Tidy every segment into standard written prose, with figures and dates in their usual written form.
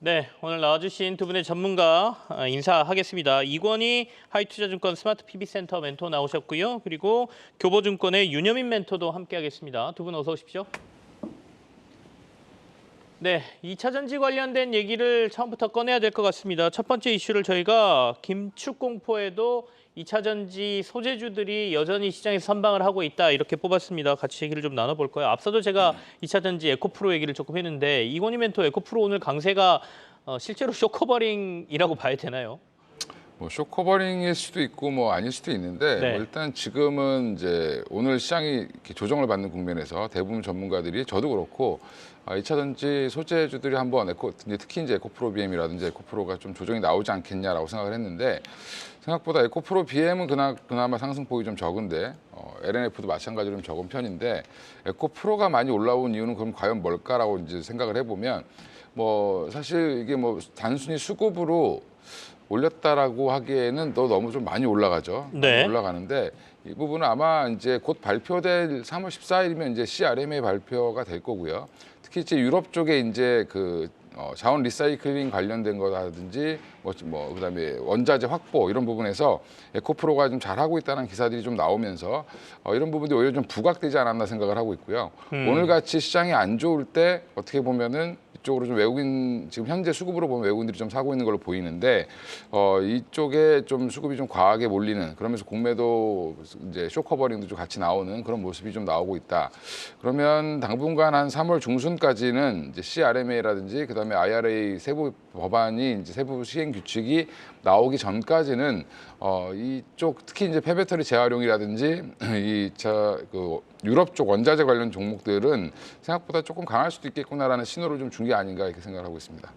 네, 오늘 나와주신 두 분의 전문가 인사하겠습니다. 이권희 하이투자증권 스마트 PB센터 멘토 나오셨고요. 그리고 교보증권의 윤여민 멘토도 함께하겠습니다. 두 분 어서 오십시오. 네, 2차 전지 관련된 얘기를 처음부터 꺼내야 될 것 같습니다. 첫 번째 이슈를 저희가 김축 공포에도 2차 전지 소재주들이 여전히 시장에서 선방을 하고 있다 이렇게 뽑았습니다. 같이 얘기를 좀 나눠볼 거예요. 앞서도 제가 2차 전지 에코프로 얘기를 조금 했는데 이권희 멘토 에코프로 오늘 강세가 실제로 쇼커버링이라고 봐야 되나요? 뭐 쇼커버링일 수도 있고 뭐 아닐 수도 있는데 네. 뭐 일단 지금은 이제 오늘 시장이 이렇게 조정을 받는 국면에서 대부분 전문가들이 저도 그렇고 2차 전지 소재주들이 한번 특히 이제 에코프로 BM이라든지 에코프로가 좀 조정이 나오지 않겠냐라고 생각을 했는데 생각보다 에코프로 BM은 그나마 상승폭이 좀 적은데 LNF도 마찬가지로 좀 적은 편인데 에코프로가 많이 올라온 이유는 그럼 과연 뭘까라고 이제 생각을 해보면 뭐 사실 이게 뭐 단순히 수급으로 올렸다라고 하기에는 너무 좀 많이 올라가죠. 네. 많이 올라가는데 이 부분은 아마 이제 곧 발표될 3월 14일이면 이제 CRMA 발표가 될 거고요. 특히 이제 유럽 쪽에 이제 자원 리사이클링 관련된 거라든지 그다음에 원자재 확보 이런 부분에서 에코프로가 좀 잘하고 있다는 기사들이 좀 나오면서 이런 부분들이 오히려 좀 부각되지 않았나 생각을 하고 있고요. 오늘 같이 시장이 안 좋을 때 어떻게 보면은 이쪽으로 좀 외국인 지금 현재 수급으로 보면 외국인들이 좀 사고 있는 걸로 보이는데 이쪽에 좀 수급이 좀 과하게 몰리는 그러면서 공매도 이제 쇼커버링도 좀 같이 나오는 그런 모습이 좀 나오고 있다. 그러면 당분간 한 3월 중순까지는 이제 CRMA라든지 그다음에 IRA 세부 법안이 이제 세부 시행 규칙이 나오기 전까지는 이쪽 특히 이제 폐배터리 재활용이라든지 유럽 쪽 원자재 관련 종목들은 생각보다 조금 강할 수도 있겠구나라는 신호를 좀 준 게 아닌가 이렇게 생각을 하고 있습니다.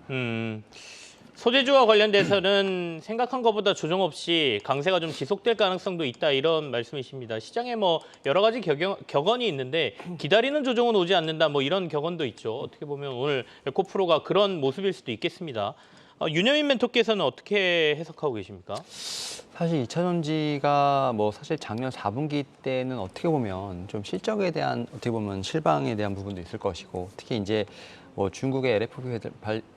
소재주와 관련돼서는 생각한 것보다 조정 없이 강세가 좀 지속될 가능성도 있다 이런 말씀이십니다. 시장에 뭐 여러 가지 격언이 있는데 기다리는 조정은 오지 않는다 뭐 이런 격언도 있죠. 어떻게 보면 오늘 에코프로가 그런 모습일 수도 있겠습니다. 윤여민 멘토께서는 어떻게 해석하고 계십니까? 사실 2차 전지가 뭐 사실 작년 4분기 때는 어떻게 보면 좀 실적에 대한 어떻게 보면 실방에 대한 부분도 있을 것이고 특히 이제 뭐 중국의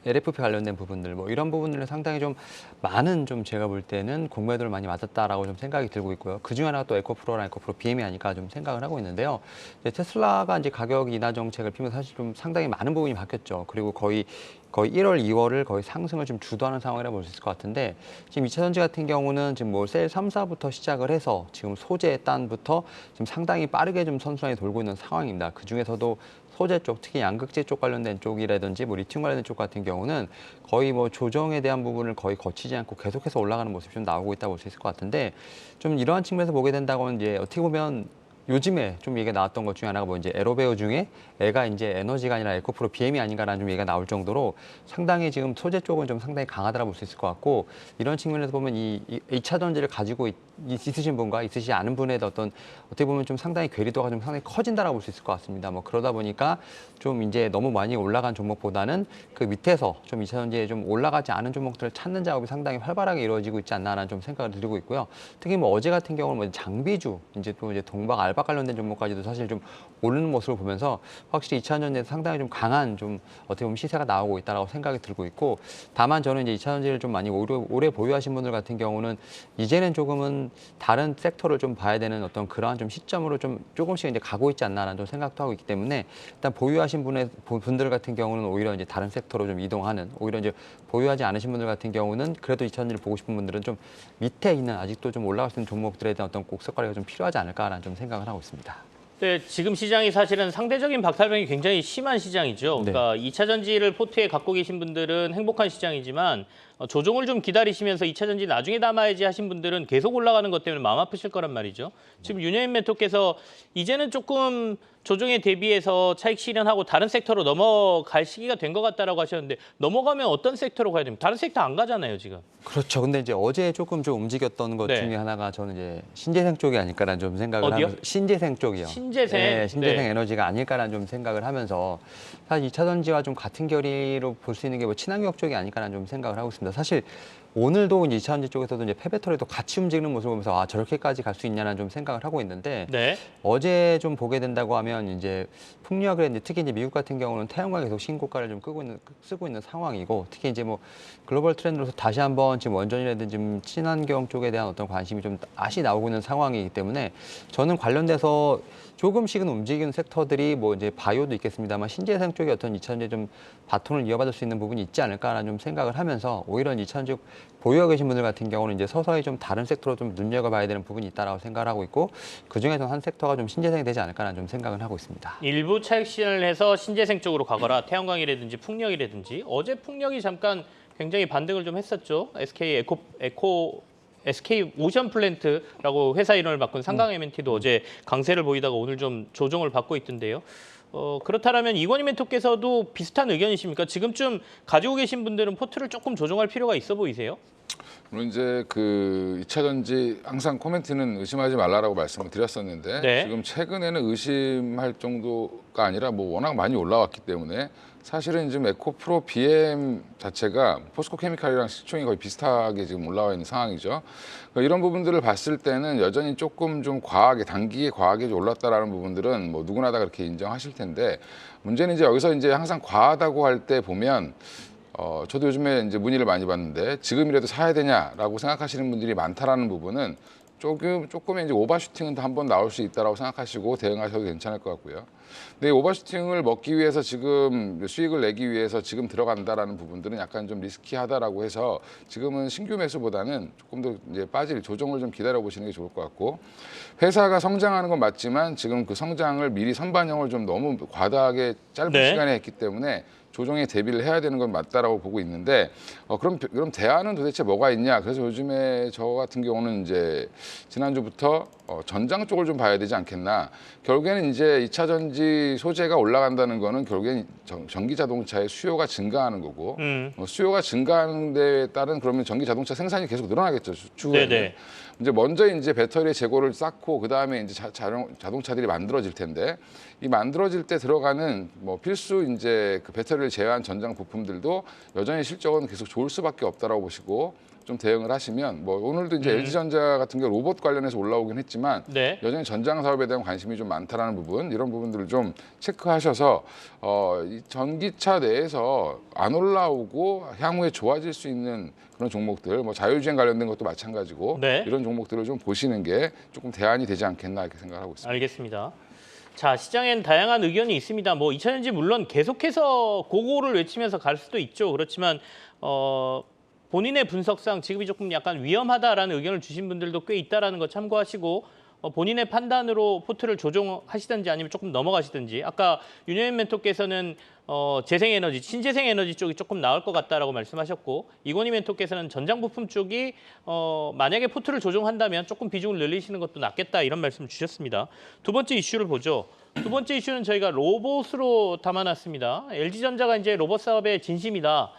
LFP 관련된 부분들 뭐 이런 부분들은 상당히 좀 많은 좀 제가 볼 때는 공매도를 많이 맞았다라고 좀 생각이 들고 있고요. 그 중에 하나가 또 에코프로랑 에코프로 BM이 아닐까 좀 생각을 하고 있는데요. 이제 테슬라가 이제 가격 인하 정책을 피면서 사실 좀 상당히 많은 부분이 바뀌었죠. 그리고 거의 1월, 2월을 거의 상승을 좀 주도하는 상황이라고 볼 수 있을 것 같은데 지금 2차 전지 같은 경우는 지금 뭐 셀 3사부터 시작을 해서 지금 소재 단부터 지금 상당히 빠르게 좀 선순환이 돌고 있는 상황입니다. 그 중에서도 소재 쪽, 특히 양극재 쪽 관련된 쪽이라든지 뭐 리튬 관련된 쪽 같은 경우는 거의 뭐 조정에 대한 부분을 거의 거치지 않고 계속해서 올라가는 모습이 좀 나오고 있다고 볼 수 있을 것 같은데 좀 이러한 측면에서 보게 된다고는 이제 어떻게 보면 요즘에 좀 얘기가 나왔던 것 중에 하나가 뭐 이제 에로베어 중에 애가 이제 에너지가 아니라 에코프로 BM이 아닌가라는 좀 얘기가 나올 정도로 상당히 지금 소재 쪽은 좀 상당히 강하다고 볼 수 있을 것 같고 이런 측면에서 보면 이 2차 전지를 가지고 있으신 분과 있으시지 않은 분의 어떻게 보면 좀 상당히 괴리도가 좀 상당히 커진다라고 볼 수 있을 것 같습니다. 뭐 그러다 보니까 좀 이제 너무 많이 올라간 종목보다는 그 밑에서 좀 2차 전지에 좀 올라가지 않은 종목들을 찾는 작업이 상당히 활발하게 이루어지고 있지 않나라는 좀 생각을 들고 있고요. 특히 뭐 어제 같은 경우는 뭐 장비주 이제 또 이제 동박 알바 관련된 종목까지도 사실 좀 오르는 모습을 보면서 확실히 2차 전지에서 상당히 좀 강한 좀 어떻게 보면 시세가 나오고 있다라고 생각이 들고 있고 다만 저는 이제 2차 전지를 좀 많이 오래 보유하신 분들 같은 경우는 이제는 조금은 다른 섹터를 좀 봐야 되는 어떤 그러한 좀 시점으로 좀 조금씩 이제 가고 있지 않나라는 좀 생각도 하고 있기 때문에 일단 보유하신 분들 같은 경우는 오히려 이제 다른 섹터로 좀 이동하는 오히려 이제 보유하지 않으신 분들 같은 경우는 그래도 2차 전지를 보고 싶은 분들은 좀 밑에 있는 아직도 좀 올라갈 수 있는 종목들에 대한 어떤 곡석 관리가 좀 필요하지 않을까라는 좀 생각을 하고 있습니다. 네, 지금 시장이 사실은 상대적인 박탈감이 굉장히 심한 시장이죠. 네. 그러니까 2차 전지를 포트에 갖고 계신 분들은 행복한 시장이지만 조정을 좀 기다리시면서 2차 전지 나중에 담아야지 하신 분들은 계속 올라가는 것 때문에 마음 아프실 거란 말이죠. 지금 윤여인 멘토께서 이제는 조금 조정에 대비해서 차익 실현하고 다른 섹터로 넘어갈 시기가 된 것 같다라고 하셨는데 넘어가면 어떤 섹터로 가야 됩니까? 다른 섹터 안 가잖아요, 지금. 그렇죠. 근데 이제 어제 조금 좀 움직였던 것 네. 중에 하나가 저는 이제 신재생 쪽이 아닐까라는 좀 생각을 어디요? 하면서 신재생 쪽이요. 신재생? 네, 신재생 네. 에너지가 아닐까라는 좀 생각을 하면서 사실 2차 전지와 좀 같은 결의로 볼 수 있는 게 뭐 친환경 쪽이 아닐까라는 좀 생각을 하고 있습니다. 사실 오늘도 이제 2차 전지 쪽에서도 이제 폐배터리도 같이 움직이는 모습을 보면서 아 저렇게까지 갈 수 있냐는 좀 생각을 하고 있는데 네. 어제 좀 보게 된다고 하면 보면 이제 풍력을 했는데 특히 이제 미국 같은 경우는 태양광이 계속 신고가를 좀 쓰고 있는 상황이고 특히 이제 뭐 글로벌 트렌드로서 다시 한번 지금 원전이라든지 좀 친환경 쪽에 대한 어떤 관심이 좀 다시 나오고 있는 상황이기 때문에 저는 관련돼서 조금씩은 움직이는 섹터들이 뭐 이제 바이오도 있겠습니다만 신재생 쪽에 어떤 2차전지 좀 바톤을 이어받을 수 있는 부분이 있지 않을까라는 좀 생각을 하면서 오히려 2차전지 보유하고 계신 분들 같은 경우는 이제 서서히 좀 다른 섹터로 좀 눈여겨봐야 되는 부분이 있다라고 생각을 하고 있고 그 중에서 한 섹터가 좀 신재생이 되지 않을까라는 좀 생각을 하고 있습니다. 일부 차익 실현을 해서 신재생 쪽으로 가거라. 태양광이라든지 풍력이라든지 어제 풍력이 잠깐 굉장히 반등을 좀 했었죠. SK 오션 플랜트라고 회사 이름을 바꾼 상강 M&T도 어제 강세를 보이다가 오늘 좀 조정을 받고 있던데요. 그렇다면 이건희 멘토께서도 비슷한 의견이십니까? 지금쯤 가지고 계신 분들은 포트를 조금 조정할 필요가 있어 보이세요? 물론 이제 그 2차 전지 항상 코멘트는 의심하지 말라라고 말씀을 드렸었는데 네. 지금 최근에는 의심할 정도가 아니라 뭐 워낙 많이 올라왔기 때문에 사실은 지금 에코프로 BM 자체가 포스코 케미칼이랑 시총이 거의 비슷하게 지금 올라와 있는 상황이죠. 그러니까 이런 부분들을 봤을 때는 여전히 조금 좀 과하게 단기에 과하게 올랐다라는 부분들은 뭐 누구나 다 그렇게 인정하실 텐데 문제는 이제 여기서 이제 항상 과하다고 할 때 보면 저도 요즘에 이제 문의를 많이 받는데 지금이라도 사야 되냐라고 생각하시는 분들이 많다라는 부분은 조금의 이제 오버슈팅은 한번 나올 수 있다라고 생각하시고 대응하셔도 괜찮을 것 같고요. 근데 오버슈팅을 먹기 위해서 지금 수익을 내기 위해서 지금 들어간다라는 부분들은 약간 좀 리스키하다라고 해서 지금은 신규 매수보다는 조금 더 이제 빠질 조정을 좀 기다려 보시는 게 좋을 것 같고 회사가 성장하는 건 맞지만 지금 그 성장을 미리 선반영을 좀 너무 과다하게 짧은 네. 시간에 했기 때문에 조정에 대비를 해야 되는 건 맞다라고 보고 있는데 그럼 대안은 도대체 뭐가 있냐? 그래서 요즘에 저 같은 경우는 이제 지난주부터 전장 쪽을 좀 봐야 되지 않겠나? 결국에는 이제 2차 전지 소재가 올라간다는 거는 결국엔 전기 자동차의 수요가 증가하는 거고 수요가 증가하는 데에 따른 그러면 전기 자동차 생산이 계속 늘어나겠죠. 추후에는. 네네. 이제 먼저 이제 배터리 재고를 쌓고 그 다음에 이제 자동차들이 만들어질 텐데 이 만들어질 때 들어가는 뭐 필수 이제 그 배터리를 제외한 전장 부품들도 여전히 실적은 계속 좋을 수밖에 없다라고 보시고 좀 대응을 하시면 뭐 오늘도 이제 LG전자 같은 경우 로봇 관련해서 올라오긴 했지만 네. 여전히 전장 사업에 대한 관심이 좀 많다라는 부분 이런 부분들을 좀 체크하셔서 이 전기차 내에서 안 올라오고 향후에 좋아질 수 있는 그런 종목들 뭐 자율주행 관련된 것도 마찬가지고 네. 이런 종목들을 좀 보시는 게 조금 대안이 되지 않겠나 이렇게 생각하고 있습니다. 알겠습니다. 자, 시장엔 다양한 의견이 있습니다. 뭐 2차전지 물론 계속해서 고고를 외치면서 갈 수도 있죠. 그렇지만 본인의 분석상 지금이 조금 약간 위험하다라는 의견을 주신 분들도 꽤 있다라는 거 참고하시고 본인의 판단으로 포트를 조정하시든지 아니면 조금 넘어가시든지 아까 윤여인 멘토께서는 재생에너지, 신재생에너지 쪽이 조금 나을 것 같다라고 말씀하셨고 이건희 멘토께서는 전장 부품 쪽이 만약에 포트를 조정한다면 조금 비중을 늘리시는 것도 낫겠다 이런 말씀 주셨습니다. 두 번째 이슈를 보죠. 두 번째 이슈는 저희가 로봇으로 담아놨습니다. LG전자가 이제 로봇 사업의 진심이다.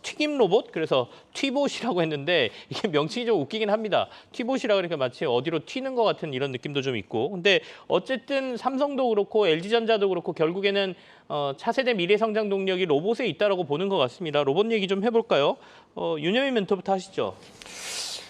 튀김 로봇, 그래서 튀봇이라고 했는데 이게 명칭이 좀 웃기긴 합니다. 튀봇이라 그러니까 마치 어디로 튀는 것 같은 이런 느낌도 좀 있고. 근데 어쨌든 삼성도 그렇고 LG전자도 그렇고 결국에는 차세대 미래 성장 동력이 로봇에 있다라고 보는 것 같습니다. 로봇 얘기 좀 해볼까요? 윤여민 멘토부터 하시죠.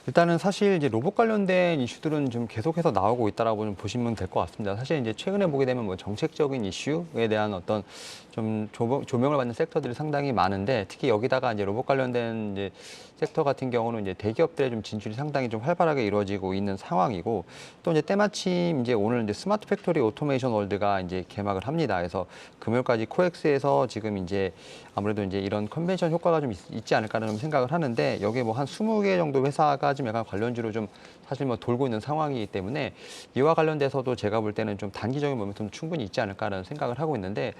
일단은 사실 이제 로봇 관련된 이슈들은 좀 계속해서 나오고 있다라고 좀 보시면 될 것 같습니다. 사실 이제 최근에 보게 되면 뭐 정책적인 이슈에 대한 어떤 좀 조명을 받는 섹터들이 상당히 많은데 특히 여기다가 이제 로봇 관련된 이제 섹터 같은 경우는 이제 대기업들의 좀 진출이 상당히 좀 활발하게 이루어지고 있는 상황이고 또 이제 때마침 이제 오늘 이제 스마트 팩토리 오토메이션 월드가 이제 개막을 합니다. 그래서 금요일까지 코엑스에서 지금 이제 아무래도 이제 이런 컨벤션 효과가 좀 있지 않을까라는 생각을 하는데 여기에 뭐 한 20개 정도 회사가 좀 약간 관련주로 좀 사실 뭐 돌고 있는 상황이기 때문에 이와 관련돼서도 제가 볼 때는 좀 단기적인 모멘텀 충분히 있지 않을까라는 생각을 하고 있는데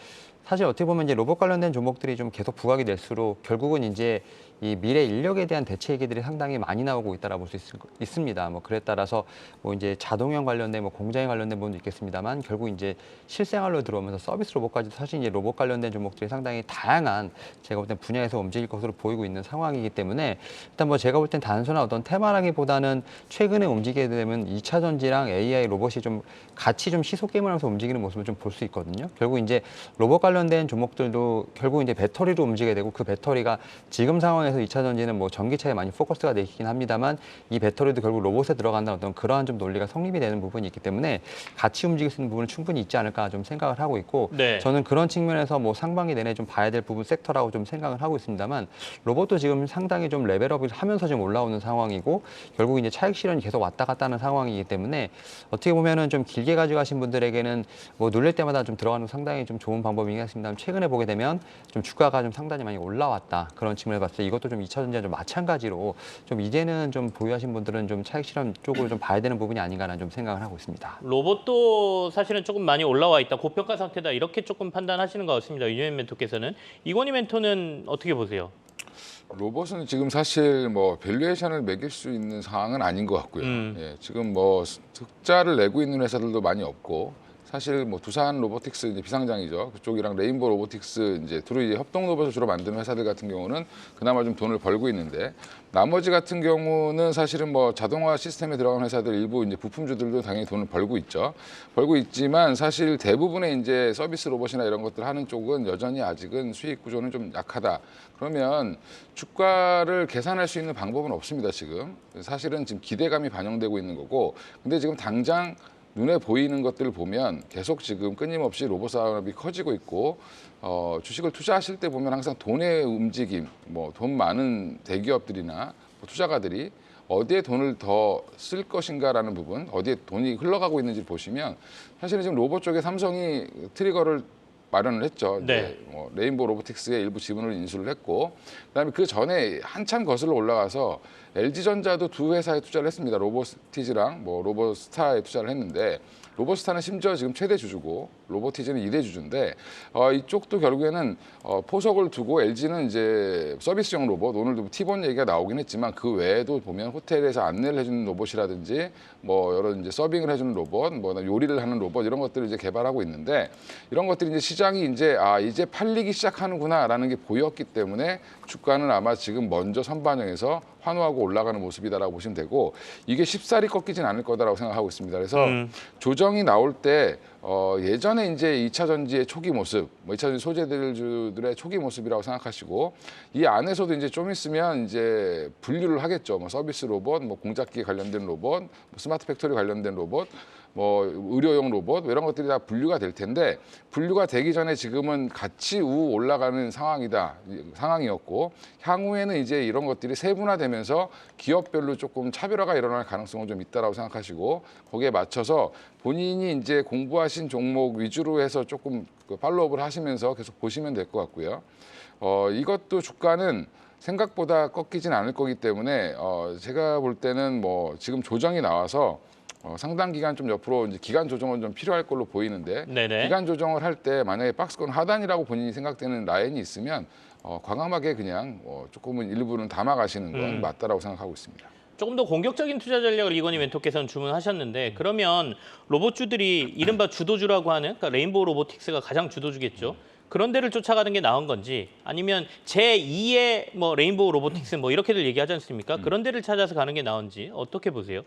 사실 어떻게 보면 이제 로봇 관련된 종목들이 좀 계속 부각이 될수록 결국은 이제 이 미래 인력에 대한 대체 얘기들이 상당히 많이 나오고 있다라고 볼 수 있습니다. 뭐 그에 따라서 뭐 이제 자동형 관련된 뭐 공장에 관련된 부분도 있겠습니다만 결국 이제 실생활로 들어오면서 서비스 로봇까지도 사실 이제 로봇 관련된 종목들이 상당히 다양한 제가 볼 땐 분야에서 움직일 것으로 보이고 있는 상황이기 때문에 일단 뭐 제가 볼 땐 단순한 어떤 테마라기보다는 최근에 움직이게 되면 2차 전지랑 AI 로봇이 좀 같이 좀 시속 게임을 하면서 움직이는 모습을 좀 볼 수 있거든요. 결국 이제 로봇 관련된 종목들도 결국 이제 배터리로 움직이게 되고 그 배터리가 지금 상황에서 2차 전지는 뭐 전기차에 많이 포커스가 돼 있긴 합니다만 이 배터리도 결국 로봇에 들어간다는 어떤 그러한 좀 논리가 성립이 되는 부분이 있기 때문에 같이 움직일 수 있는 부분은 충분히 있지 않을까 좀 생각을 하고 있고 네. 저는 그런 측면에서 뭐 상반기 내내 좀 봐야 될 부분 섹터라고 좀 생각을 하고 있습니다만 로봇도 지금 상당히 좀 레벨업을 하면서 지금 올라오는 상황이고 결국 이제 차익 실현이 계속 왔다 갔다 하는 상황이기 때문에 어떻게 보면은 좀 길게 가져가신 분들에게는 뭐 눌릴 때마다 좀 들어가는 거 상당히 좀 좋은 방법이긴 했습니다만 최근에 보게 되면 좀 주가가 좀 상당히 많이 올라왔다 그런 측면을 봤을 때 이것도 좀 2차 전지와 좀 마찬가지로 좀 이제는 좀 보유하신 분들은 좀 차익 실현 쪽으로 좀 봐야 되는 부분이 아닌가라는 좀 생각을 하고 있습니다. 로봇도 사실은 조금 많이 올라와 있다, 고평가 상태다 이렇게 조금 판단하시는 것 같습니다. 윤여민 멘토께서는. 이건희 멘토는 어떻게 보세요? 로봇은 지금 사실 뭐 밸류에이션을 매길 수 있는 상황은 아닌 것 같고요. 예, 지금 뭐 흑자를 내고 있는 회사들도 많이 없고 사실 뭐 두산 로보틱스 이제 비상장이죠. 그쪽이랑 레인보 로보틱스 이제 둘이 이제 협동 로봇을 주로 만드는 회사들 같은 경우는 그나마 좀 돈을 벌고 있는데 나머지 같은 경우는 사실은 뭐 자동화 시스템에 들어간 회사들 일부 이제 부품주들도 당연히 돈을 벌고 있죠. 벌고 있지만 사실 대부분의 이제 서비스 로봇이나 이런 것들 하는 쪽은 여전히 아직은 수익 구조는 좀 약하다. 그러면 주가를 계산할 수 있는 방법은 없습니다, 지금. 사실은 지금 기대감이 반영되고 있는 거고. 근데 지금 당장 눈에 보이는 것들을 보면 계속 지금 끊임없이 로봇 산업이 커지고 있고 주식을 투자하실 때 보면 항상 돈의 움직임, 뭐 돈 많은 대기업들이나 뭐 투자가들이 어디에 돈을 더 쓸 것인가라는 부분, 어디에 돈이 흘러가고 있는지 보시면 사실은 지금 로봇 쪽에 삼성이 트리거를 마련을 했죠. 네. 뭐 레인보우 로보틱스의 일부 지분을 인수를 했고, 그다음에 그 전에 한참 거슬러 올라가서 LG전자도 두 회사에 투자를 했습니다. 로보티즈랑 뭐 로보스타에 투자를 했는데 로보스타는 심지어 지금 최대 주주고 로보티즈는 2대 주주인데 이쪽도 결국에는 포석을 두고 LG는 이제 서비스용 로봇 오늘도 티본 얘기가 나오긴 했지만 그 외에도 보면 호텔에서 안내를 해주는 로봇이라든지 뭐 여러 이제 서빙을 해주는 로봇, 뭐 요리를 하는 로봇 이런 것들을 이제 개발하고 있는데 이런 것들이 이제 시장이 이제 팔리기 시작하는구나라는 게 보였기 때문에 주가는 아마 지금 먼저 선반영해서 환호하고 올라가는 모습이다라고 보시면 되고 이게 쉽사리 꺾이진 않을 거다라고 생각하고 있습니다. 그래서 조정이 나올 때 예전에 이제 2차 전지의 초기 모습, 뭐 2차 전지 소재들의 초기 모습이라고 생각하시고 이 안에서도 이제 좀 있으면 이제 분류를 하겠죠. 뭐 서비스 로봇, 뭐 공작기 관련된 로봇, 뭐 스마트 팩토리 관련된 로봇, 뭐 의료용 로봇 이런 것들이 다 분류가 될 텐데 분류가 되기 전에 지금은 같이 올라가는 상황이었고 향후에는 이제 이런 것들이 세분화되면서 기업별로 조금 차별화가 일어날 가능성은 좀 있다라고 생각하시고 거기에 맞춰서 본인이 이제 공부하신 종목 위주로 해서 조금 팔로우업을 하시면서 계속 보시면 될 것 같고요. 이것도 주가는 생각보다 꺾이진 않을 거기 때문에 제가 볼 때는 뭐 지금 조정이 나와서 상당 기간 좀 옆으로 이제 기간 조정은 좀 필요할 걸로 보이는데 네네. 기간 조정을 할 때 만약에 박스권 하단이라고 본인이 생각되는 라인이 있으면 과감하게 그냥 조금은 일부는 담아가시는 건 맞다라고 생각하고 있습니다. 조금 더 공격적인 투자 전략을 이건희 멘토께서는 주문하셨는데 그러면 로봇주들이 이른바 주도주라고 하는 그러니까 레인보우 로보틱스가 가장 주도주겠죠. 그런 데를 쫓아가는 게 나은 건지 아니면 제2의 뭐 레인보우 로보틱스 뭐 이렇게들 얘기하지 않습니까? 그런 데를 찾아서 가는 게 나은지 어떻게 보세요?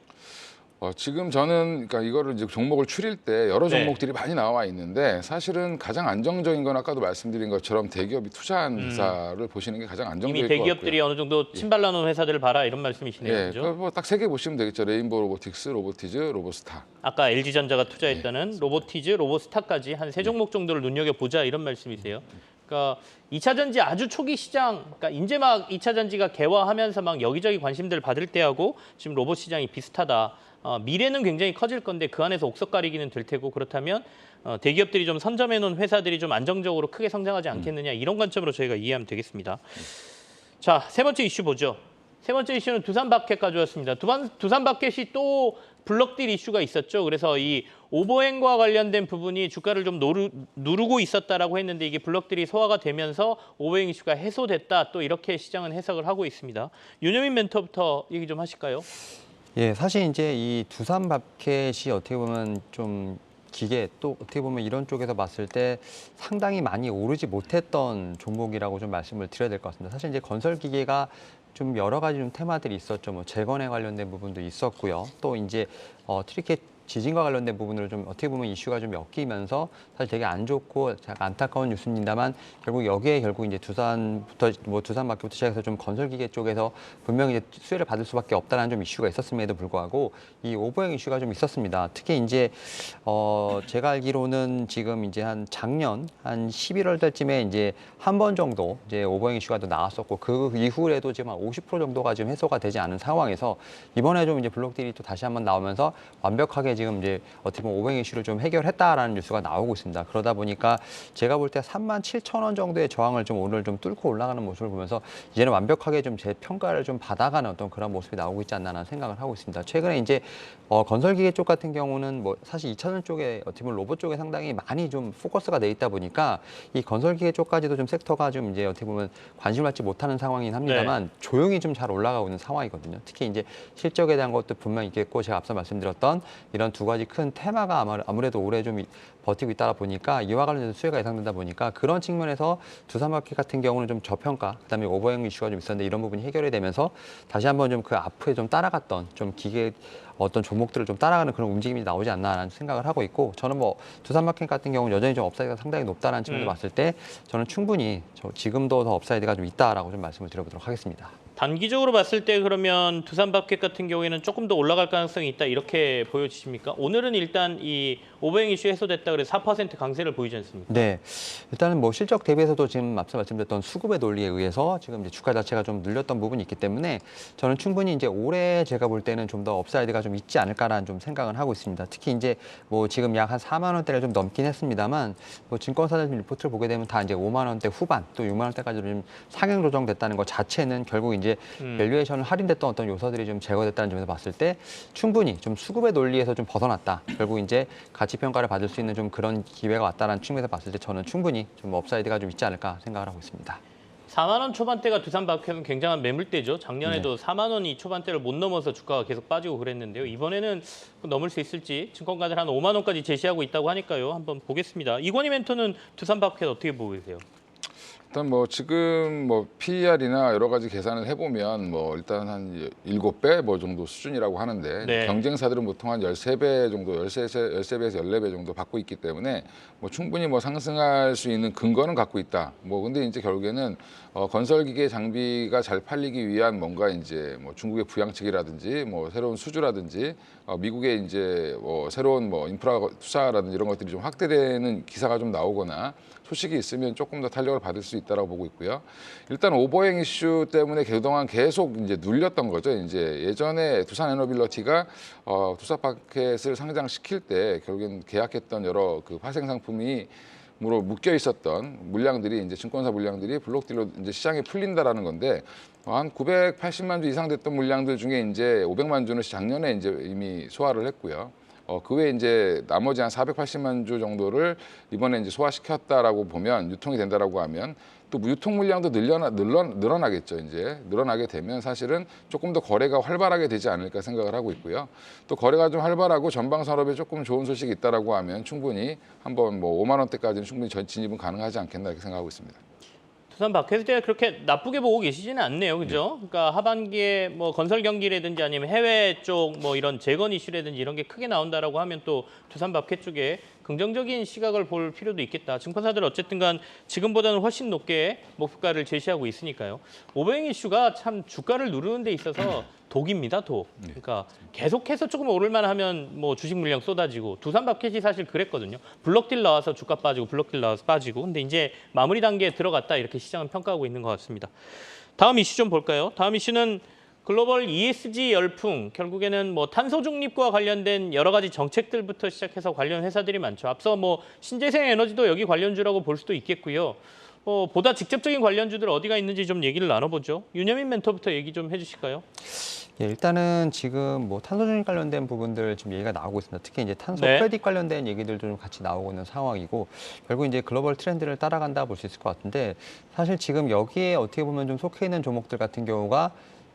지금 저는 그러니까 이거를 이제 종목을 추릴 때 여러 네. 종목들이 많이 나와 있는데 사실은 가장 안정적인 건 아까도 말씀드린 것처럼 대기업이 투자한 회사를 보시는 게 가장 안정적일 이미 것 대기업들이 같고요. 어느 정도 침발라놓은 회사들을 봐라 이런 말씀이시네요. 예, 그죠? 뭐딱 세 개 보시면 되겠죠. 레인보우 로보틱스, 로보티즈, 로보스타. 아까 LG전자가 투자했다는 로보티즈, 로보스타까지 한 세 종목 정도를 눈여겨보자 이런 말씀이세요. 그러니까 2차 전지 아주 초기 시장, 그러니까 이제 막 2차 전지가 개화하면서 막 여기저기 관심들 받을 때하고 지금 로봇 시장이 비슷하다. 미래는 굉장히 커질 건데 그 안에서 옥석 가리기는 될 테고 그렇다면 대기업들이 좀 선점해 놓은 회사들이 좀 안정적으로 크게 성장하지 않겠느냐 이런 관점으로 저희가 이해하면 되겠습니다. 자, 세 번째 이슈 보죠. 세 번째 이슈는 두산바켓 가져왔습니다. 두산바켓이 또 블럭딜 이슈가 있었죠. 그래서 이 오버행과 관련된 부분이 주가를 좀 누르고 있었다라고 했는데 이게 블럭딜이 소화가 되면서 오버행 이슈가 해소됐다. 또 이렇게 시장은 해석을 하고 있습니다. 윤여민 멘토부터 얘기 좀 하실까요? 예, 사실 이제 이 두산마켓이 어떻게 보면 좀 기계 또 어떻게 보면 이런 쪽에서 봤을 때 상당히 많이 오르지 못했던 종목이라고 좀 말씀을 드려야 될 것 같습니다. 사실 이제 건설 기계가 좀 여러 가지 좀 테마들이 있었죠. 뭐 재건에 관련된 부분도 있었고요. 또 이제 지진과 관련된 부분으로 좀 어떻게 보면 이슈가 좀 엮이면서 사실 되게 안 좋고 약간 안타까운 뉴스입니다만 결국 여기에 결국 이제 두산마켓부터 시작해서 좀 건설기계 쪽에서 분명히 이제 수혜를 받을 수밖에 없다라는 좀 이슈가 있었음에도 불구하고 이 오버행 이슈가 좀 있었습니다. 특히 이제 제가 알기로는 지금 이제 한 작년 한 11월 달쯤에 이제 한 번 정도 이제 오버행 이슈가 또 나왔었고 그 이후에도 지금 한 50% 정도가 지금 해소가 되지 않은 상황에서 이번에 좀 이제 블록딜이 또 다시 한번 나오면서 완벽하게 지금 이제 어떻게 보면 오버행 이슈를 좀 해결했다라는 뉴스가 나오고 있습니다. 그러다 보니까 제가 볼 때 37,000원 정도의 저항을 좀 오늘 좀 뚫고 올라가는 모습을 보면서 이제는 완벽하게 좀 제 평가를 좀 받아가는 어떤 그런 모습이 나오고 있지 않나라는 생각을 하고 있습니다. 최근에 이제 건설기계 쪽 같은 경우는 뭐 사실 2차전 쪽에 어떻게 보면 로봇 쪽에 상당히 많이 좀 포커스가 돼 있다 보니까 이 건설기계 쪽까지도 좀 섹터가 좀 이제 어떻게 보면 관심을 받지 못하는 상황이긴 합니다만 조용히 좀 잘 올라가고 있는 상황이거든요. 특히 이제 실적에 대한 것도 분명히 있겠고 제가 앞서 말씀드렸던 이런 두 가지 큰 테마가 아무래도 올해 좀 버티고 있다 보니까 이와 관련해서 수혜가 예상된다 보니까 그런 측면에서 두산마켓 같은 경우는 좀 저평가, 그다음에 오버행 이슈가 좀 있었는데 이런 부분이 해결이 되면서 다시 한번 좀 그 앞에 좀 따라갔던 좀 기계 어떤 종목들을 좀 따라가는 그런 움직임이 나오지 않나라는 생각을 하고 있고 저는 뭐 두산마켓 같은 경우는 여전히 좀 업사이드가 상당히 높다는 측면에서 봤을 때 저는 충분히 지금도 더 업사이드가 좀 있다라고 좀 말씀을 드려보도록 하겠습니다. 단기적으로 봤을 때 그러면 두산마켓 같은 경우에는 조금 더 올라갈 가능성이 있다 이렇게 보여지십니까? 오늘은 일단 이 오버행 이슈 해소됐다 그래서 4% 강세를 보이지 않습니까? 네, 일단은 뭐 실적 대비해서도 지금 앞서 말씀드렸던 수급의 논리에 의해서 지금 이제 주가 자체가 좀 늘렸던 부분이 있기 때문에 저는 충분히 이제 올해 제가 볼 때는 좀 더 업사이드가 좀 있지 않을까라는 좀 생각을 하고 있습니다. 특히 이제 뭐 지금 약 한 4만 원대를 좀 넘긴 했습니다만 뭐 증권사들 리포트를 보게 되면 다 이제 5만 원대 후반 또 6만 원대까지로 좀 상향 조정됐다는 것 자체는 결국 이제 밸류에이션을 할인됐던 어떤 요소들이 좀 제거됐다는 점에서 봤을 때 충분히 좀 수급의 논리에서 좀 벗어났다. 결국 이제 가치 평가를 받을 수 있는 좀 그런 기회가 왔다는 측면에서 봤을 때 저는 충분히 좀 업사이드가 좀 있지 않을까 생각을 하고 있습니다. 4만 원 초반대가 두산마켓은 굉장한 매물대죠. 작년에도 4만 원이 초반대를 못 넘어서 주가가 계속 빠지고 그랬는데요. 이번에는 넘을 수 있을지 증권가들 한 5만 원까지 제시하고 있다고 하니까요. 한번 보겠습니다. 이건희 멘토는 두산마켓 어떻게 보고 계세요? 일단 뭐 지금 뭐 PER이나 여러 가지 계산을 해보면 뭐 일단 한 7배 뭐 정도 수준이라고 하는데 네. 경쟁사들은 보통 한 13배 정도, 13배에서 14배 정도 받고 있기 때문에 뭐 충분히 뭐 상승할 수 있는 근거는 갖고 있다. 뭐 근데 이제 결국에는 건설기계 장비가 잘 팔리기 위한 뭔가 이제 뭐 중국의 부양책이라든지 뭐 새로운 수주라든지 미국의 이제 뭐 새로운 뭐 인프라 투자라든지 이런 것들이 좀 확대되는 기사가 좀 나오거나 소식이 있으면 조금 더 탄력을 받을 수 있다라고 보고 있고요. 일단 오버행 이슈 때문에 그동안 계속 이제 눌렸던 거죠. 이제 예전에 두산에너빌리티가 두산마켓을 상장시킬 때 결국엔 계약했던 여러 그 파생 상품이 으로 묶여 있었던 물량들이 이제 증권사 물량들이 블록딜로 이제 시장에 풀린다라는 건데 한 980만 주 이상 됐던 물량들 중에 이제 500만 주는 작년에 이제 이미 소화를 했고요. 그 외에 이제 나머지 한 480만 주 정도를 이번에 이제 소화시켰다라고 보면 유통이 된다라고 하면 또 유통 물량도 늘어나겠죠. 이제 늘어나게 되면 사실은 조금 더 거래가 활발하게 되지 않을까 생각을 하고 있고요. 또 거래가 좀 활발하고 전방 산업에 조금 좋은 소식이 있다라고 하면 충분히 한번 뭐 5만 원대까지는 충분히 진입은 가능하지 않겠나 이렇게 생각하고 있습니다. 두산마켓에 그렇게 나쁘게 보고 계시지는 않네요, 그죠? 그러니까 하반기에 뭐 건설 경기라든지 아니면 해외 쪽 뭐 이런 재건 이슈라든지 이런 게 크게 나온다라고 하면 또 두산마켓 쪽에 긍정적인 시각을 볼 필요도 있겠다. 증권사들 어쨌든간 지금보다는 훨씬 높게 목표가를 제시하고 있으니까요. 오버행 이슈가 참 주가를 누르는 데 있어서 독입니다, 독. 그러니까 계속해서 조금 오를만 하면 뭐 주식 물량 쏟아지고 두산마켓이 사실 그랬거든요. 블록딜 나와서 주가 빠지고 블록딜 나와서 빠지고. 근데 이제 마무리 단계에 들어갔다 이렇게 시장은 평가하고 있는 것 같습니다. 다음 이슈 좀 볼까요? 다음 이슈는 글로벌 ESG 열풍, 결국에는 뭐 탄소 중립과 관련된 여러 가지 정책들부터 시작해서 관련 회사들이 많죠. 앞서 뭐 신재생 에너지도 여기 관련주라고 볼 수도 있겠고요. 보다 직접적인 관련주들 어디가 있는지 좀 얘기를 나눠보죠. 윤여민 멘토부터 얘기 좀 해주실까요? 예, 일단은 지금 뭐 탄소 중립 관련된 부분들 지금 얘기가 나오고 있습니다. 특히 이제 탄소 네. 크레딧 관련된 얘기들도 좀 같이 나오고 있는 상황이고 결국 이제 글로벌 트렌드를 따라간다 볼 수 있을 것 같은데 사실 지금 여기에 어떻게 보면 좀 속해 있는 종목들 같은 경우가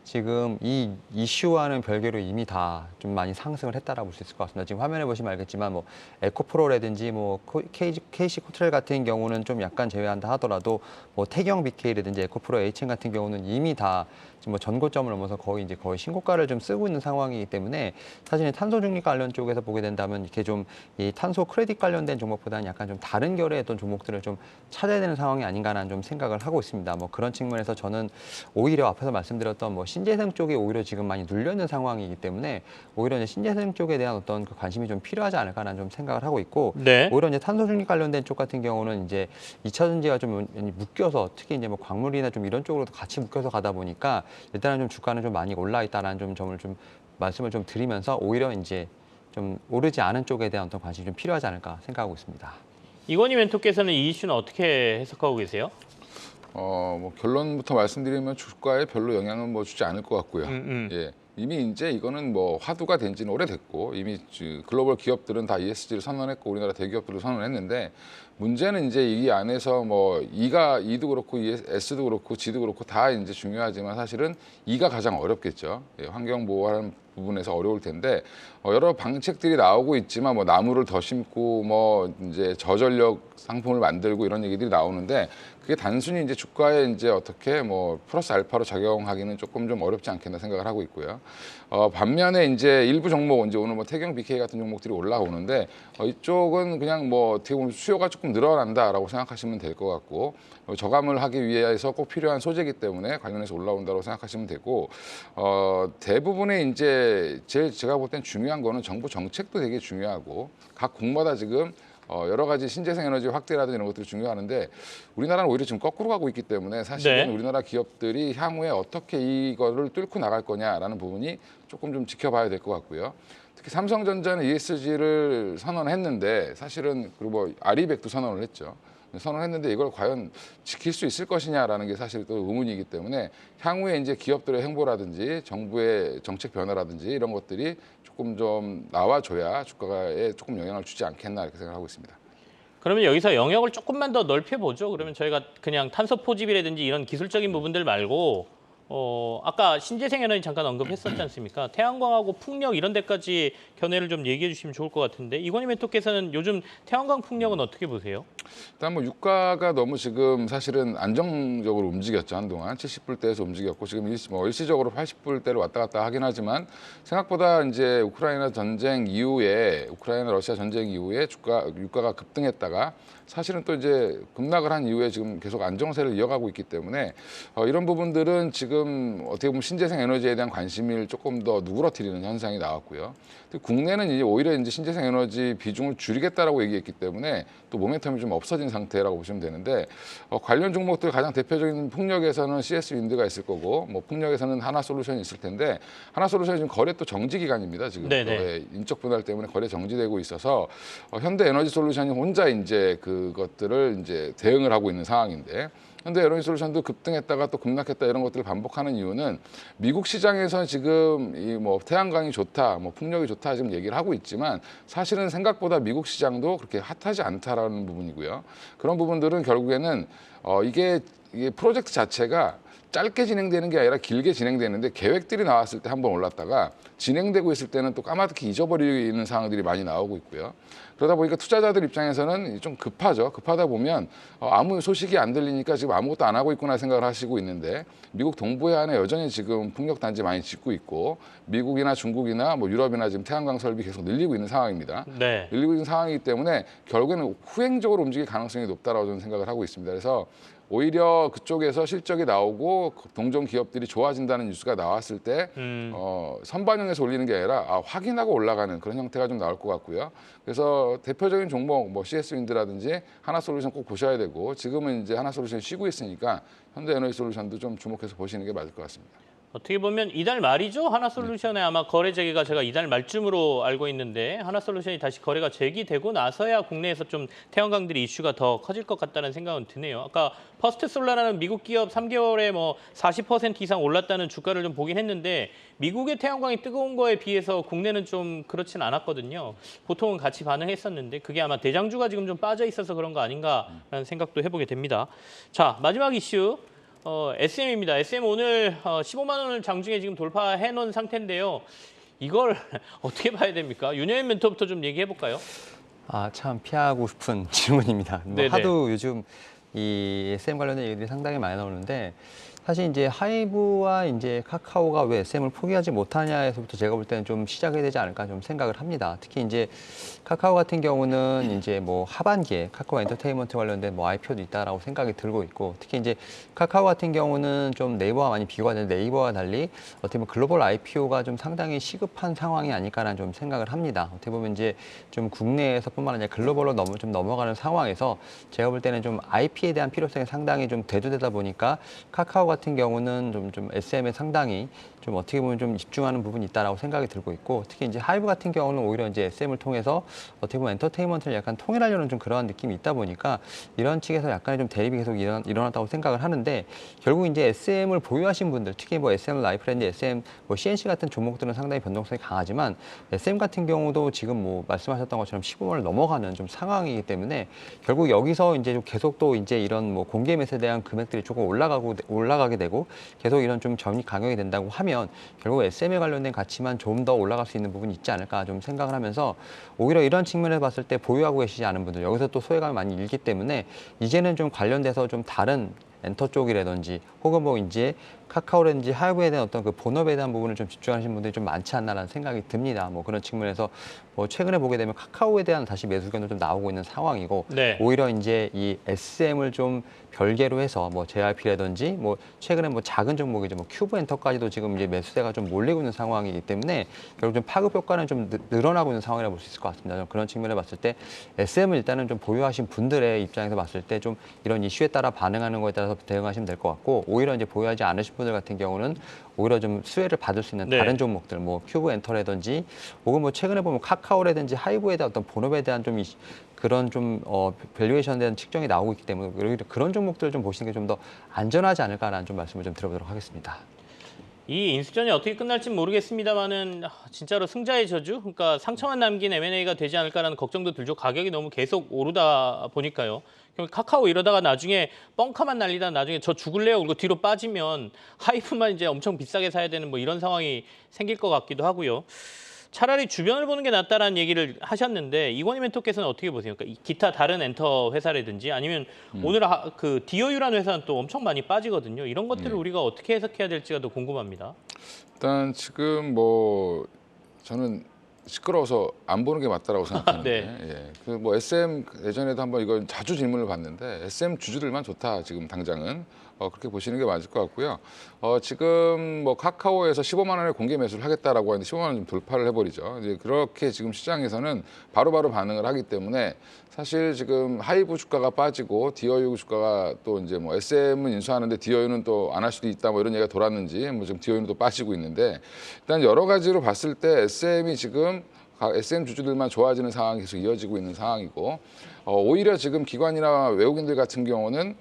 지금 이 이슈와는 별개로 이미 다 좀 많이 상승을 했다라고 볼 수 있을 것 같습니다. 지금 화면에 보시면 알겠지만 뭐 에코프로라든지 뭐 KC 코트렐 같은 경우는 좀 약간 제외한다 하더라도 뭐 태경 BK라든지 에코프로 HN 같은 경우는 이미 다 지금 뭐 전고점을 넘어서 거의 신고가를 좀 쓰고 있는 상황이기 때문에 사실 탄소 중립 관련 쪽에서 보게 된다면 이렇게 좀 이 탄소 크레딧 관련된 종목보다는 약간 좀 다른 결의 어떤 종목들을 좀 찾아야 되는 상황이 아닌가라는 좀 생각을 하고 있습니다. 뭐 그런 측면에서 저는 오히려 앞에서 말씀드렸던 뭐 신재생 쪽이 오히려 지금 많이 눌려 있는 상황이기 때문에 오히려 이제 신재생 쪽에 대한 어떤 그 관심이 좀 필요하지 않을까라는 좀 생각을 하고 있고 네. 오히려 이제 탄소 중립 관련된 쪽 같은 경우는 이제 2차 전지가 좀 묶여서 특히 이제 뭐 광물이나 좀 이런 쪽으로도 같이 묶여서 가다 보니까 일단은 좀 주가는 좀 많이 올라 있다라는 좀 점을 좀 말씀을 좀 드리면서 오히려 이제 좀 오르지 않은 쪽에 대한 어떤 관심이 좀 필요하지 않을까 생각하고 있습니다. 이건희 멘토께서는 이 이슈는 어떻게 해석하고 계세요? 뭐 결론부터 말씀드리면 주가에 별로 영향은 뭐 주지 않을 것 같고요. 예. 이미 이제 이거는 뭐 화두가 된 지는 오래됐고 이미 글로벌 기업들은 다 ESG를 선언했고 우리나라 대기업들도 선언했는데 문제는 이제 이 안에서 뭐 E도 그렇고 S도 그렇고 G도 그렇고 다 이제 중요하지만 사실은 E가 가장 어렵겠죠. 예, 환경 보호하는 부분에서 어려울 텐데 여러 방책들이 나오고 있지만 뭐 나무를 더 심고 뭐 이제 저전력 상품을 만들고 이런 얘기들이 나오는데 그게 단순히 이제 주가에 이제 어떻게 뭐 플러스 알파로 작용하기는 조금 좀 어렵지 않겠나 생각을 하고 있고요. 반면에 이제 일부 종목 이제 오늘 뭐 태경 BK 같은 종목들이 올라오는데 이쪽은 그냥 뭐 어떻게 보면 수요가 조금 늘어난다라고 생각하시면 될 것 같고 저감을 하기 위해서 꼭 필요한 소재이기 때문에 관련해서 올라온다고 생각하시면 되고 대부분의 이제 제가 볼 땐 중요한 거는 정부 정책도 되게 중요하고 각 국마다 지금 여러 가지 신재생 에너지 확대라든지 이런 것들이 중요하는데 우리나라는 오히려 지금 거꾸로 가고 있기 때문에 사실은 네. 우리나라 기업들이 향후에 어떻게 이거를 뚫고 나갈 거냐라는 부분이 조금 좀 지켜봐야 될 것 같고요. 특히 삼성전자는 ESG를 선언했는데 사실은 그리고 뭐 아리백도 선언을 했죠. 선언했는데 이걸 과연 지킬 수 있을 것이냐라는 게 사실 또 의문이기 때문에 향후에 이제 기업들의 행보라든지 정부의 정책 변화라든지 이런 것들이 조금 좀 나와줘야 주가에 조금 영향을 주지 않겠나 이렇게 생각하고 있습니다. 그러면 여기서 영역을 조금만 더 넓혀보죠. 그러면 저희가 그냥 탄소 포집이라든지 이런 기술적인 부분들 말고 아까 신재생 에너지 잠깐 언급했었지 않습니까? 태양광하고 풍력 이런 데까지 견해를 좀 얘기해 주시면 좋을 것 같은데 이건희 멘토께서는 요즘 태양광 풍력은 어떻게 보세요? 일단 뭐 유가가 너무 지금 사실은 안정적으로 움직였죠. 한동안 70불대에서 움직였고 지금 일시적으로 80불대로 왔다 갔다 하긴 하지만 생각보다 이제 우크라이나 러시아 전쟁 이후에 유가가 급등했다가 사실은 또 이제 급락을 한 이후에 지금 계속 안정세를 이어가고 있기 때문에 이런 부분들은 지금 어떻게 보면 신재생 에너지에 대한 관심을 조금 더 누그러뜨리는 현상이 나왔고요. 국내는 이제 오히려 이제 신재생 에너지 비중을 줄이겠다라고 얘기했기 때문에 또 모멘텀이 좀 없어진 상태라고 보시면 되는데 관련 종목들 가장 대표적인 풍력에서는 CS 윈드가 있을 거고 뭐 풍력에서는 하나솔루션이 있을 텐데 하나솔루션이 지금 거래 또 정지 기간입니다. 지금 인적 분할 때문에 거래 정지되고 있어서 현대에너지솔루션이 혼자 이제 그것들을 이제 대응을 하고 있는 상황인데. 현대 에너지솔루션도 급등했다가 또 급락했다 이런 것들을 반복하는 이유는 미국 시장에서 지금 이 뭐 태양광이 좋다, 뭐 풍력이 좋다 지금 얘기를 하고 있지만 사실은 생각보다 미국 시장도 그렇게 핫하지 않다라는 부분이고요. 그런 부분들은 결국에는 이게 프로젝트 자체가 짧게 진행되는 게 아니라 길게 진행되는데 계획들이 나왔을 때 한번 올랐다가 진행되고 있을 때는 또 까마득히 잊어버리는 상황들이 많이 나오고 있고요. 그러다 보니까 투자자들 입장에서는 좀 급하죠. 급하다 보면 아무 소식이 안 들리니까 지금 아무것도 안 하고 있구나 생각을 하시고 있는데 미국 동부 해안에 여전히 지금 풍력 단지 많이 짓고 있고 미국이나 중국이나 뭐 유럽이나 지금 태양광 설비 계속 늘리고 있는 상황입니다. 네. 늘리고 있는 상황이기 때문에 결국에는 후행적으로 움직일 가능성이 높다라고 저는 생각을 하고 있습니다. 그래서 오히려 그쪽에서 실적이 나오고 동종 기업들이 좋아진다는 뉴스가 나왔을 때 선반영해서 올리는 게 아니라 확인하고 올라가는 그런 형태가 좀 나올 것 같고요. 그래서 대표적인 종목 뭐 CS윈드라든지 하나솔루션 꼭 보셔야 되고 지금은 이제 하나솔루션이 쉬고 있으니까 현대에너지솔루션도 좀 주목해서 보시는 게 맞을 것 같습니다. 어떻게 보면 이달 말이죠. 하나솔루션의 아마 거래 재개가 제가 이달 말쯤으로 알고 있는데 하나솔루션이 다시 거래가 재개되고 나서야 국내에서 좀 태양광들이 이슈가 더 커질 것 같다는 생각은 드네요. 아까 퍼스트솔라라는 미국 기업 3개월에 뭐 40% 이상 올랐다는 주가를 좀 보긴 했는데 미국의 태양광이 뜨거운 거에 비해서 국내는 좀 그렇진 않았거든요. 보통은 같이 반응했었는데 그게 아마 대장주가 지금 좀 빠져 있어서 그런 거 아닌가라는 생각도 해보게 됩니다. 자, 마지막 이슈. SM입니다. SM 오늘 15만 원을 장중에 지금 돌파해 놓은 상태인데요. 이걸 어떻게 봐야 됩니까? 윤여인 멘토부터 좀 얘기해 볼까요? 아, 참 피하고 싶은 질문입니다. 뭐 네네. 하도 요즘 이 SM 관련된 얘기들이 상당히 많이 나오는데 사실 이제 하이브와 이제 카카오가 왜 SM을 포기하지 못하냐에서부터 제가 볼 때는 좀 시작이 되지 않을까 좀 생각을 합니다. 특히 이제 카카오 같은 경우는 이제 뭐 하반기에 카카오 엔터테인먼트 관련된 뭐 IPO도 있다라고 생각이 들고 있고 특히 이제 카카오 같은 경우는 좀 네이버와 많이 비교가 되는데 네이버와 달리 어떻게 보면 글로벌 IPO가 좀 상당히 시급한 상황이 아닐까라는 좀 생각을 합니다. 어떻게 보면 이제 좀 국내에서뿐만 아니라 글로벌로 좀 넘어가는 상황에서 제가 볼 때는 좀 IP에 대한 필요성이 상당히 좀 대두되다 보니까 카카오 같은 경우는 좀 SM에 상당히 좀 어떻게 보면 좀 집중하는 부분이 있다라고 생각이 들고 있고 특히 이제 하이브 같은 경우는 오히려 이제 SM을 통해서 어떻게 보면 엔터테인먼트를 약간 통일하려는 좀 그러한 느낌이 있다 보니까 이런 측에서 약간의 좀 대립이 계속 일어났다고 생각을 하는데 결국 이제 SM을 보유하신 분들 특히 뭐 SM 라이프라든지 SM 뭐 CNC 같은 종목들은 상당히 변동성이 강하지만 SM 같은 경우도 지금 뭐 말씀하셨던 것처럼 15만 원을 넘어가는 좀 상황이기 때문에 결국 여기서 이제 좀 계속 또 이제 이런 뭐 공개 매수에 대한 금액들이 조금 올라가게 되고 계속 이런 좀 전이 강요가 된다고 하면 결국 SM에 관련된 가치만 좀 더 올라갈 수 있는 부분이 있지 않을까 좀 생각을 하면서 오히려 이런 측면에서 봤을 때 보유하고 계시지 않은 분들 여기서 또 소외감이 많이 일기 때문에 이제는 좀 관련돼서 좀 다른 엔터 쪽이라든지 혹은 뭐 이제 카카오라든지 하이브에 대한 어떤 그 본업에 대한 부분을 좀 집중하시는 분들이 좀 많지 않나라는 생각이 듭니다. 뭐 그런 측면에서 뭐 최근에 보게 되면 카카오에 대한 다시 매수 의견도 좀 나오고 있는 상황이고 네. 오히려 이제 이 SM을 좀 별개로 해서 뭐 JYP라든지 뭐 최근에 뭐 작은 종목이죠 뭐 큐브엔터까지도 지금 이제 매수세가 좀 몰리고 있는 상황이기 때문에 결국 좀 파급 효과는 좀 늘어나고 있는 상황이라고 볼 수 있을 것 같습니다. 그런 측면에 봤을 때 SM을 일단은 좀 보유하신 분들의 입장에서 봤을 때 좀 이런 이슈에 따라 반응하는 거에 따라서 대응하시면 될 것 같고 오히려 이제 보유하지 않으신 분들 같은 경우는 오히려 좀 수혜를 받을 수 있는 네. 다른 종목들 뭐 큐브엔터라든지 혹은 뭐 최근에 보면 카카오라든지 하이브에 대한 어떤 본업에 대한 좀 그런 좀 밸류에이션에 대한 측정이 나오고 있기 때문에 오히려 그런 종목들을 좀 보시는 게 좀 더 안전하지 않을까라는 좀 말씀을 좀 드려보도록 하겠습니다. 이 인수전이 어떻게 끝날지 모르겠습니다만은 진짜로 승자의 저주, 그러니까 상처만 남긴 M&A가 되지 않을까라는 걱정도 들죠. 가격이 너무 계속 오르다 보니까요. 그럼 카카오 이러다가 나중에 뻥카만 날리다 나중에 저 죽을래요? 그리고 뒤로 빠지면 하이프만 이제 엄청 비싸게 사야 되는 뭐 이런 상황이 생길 것 같기도 하고요. 차라리 주변을 보는 게 낫다라는 얘기를 하셨는데 이건희 멘토께서는 어떻게 보세요? 그러니까 기타 다른 엔터 회사라든지 아니면 오늘 그 디어유라는 회사는 또 엄청 많이 빠지거든요. 이런 것들을 우리가 어떻게 해석해야 될지가 더 궁금합니다. 일단 지금 뭐 저는 시끄러워서 안 보는 게 맞다라고 생각하는데 네. 예. 그 뭐 SM 예전에도 한번 이걸 자주 질문을 받는데 SM 주주들만 좋다 지금 당장은 그렇게 보시는 게 맞을 것 같고요. 지금 뭐 카카오에서 15만 원에 공개 매수를 하겠다라고 하는데 15만 원 좀 돌파를 해버리죠. 이제 그렇게 지금 시장에서는 바로바로 반응을 하기 때문에 사실 지금 하이브 주가가 빠지고 디어유 주가가 또 이제 뭐 SM은 인수하는데 디어유는 또 안 할 수도 있다 뭐 이런 얘기가 돌았는지 뭐 지금 디어유는 또 빠지고 있는데 일단 여러 가지로 봤을 때 SM이 지금 SM 주주들만 좋아지는 상황이 계속 이어지고 있는 상황이고 오히려 지금 기관이나 외국인들 같은 경우는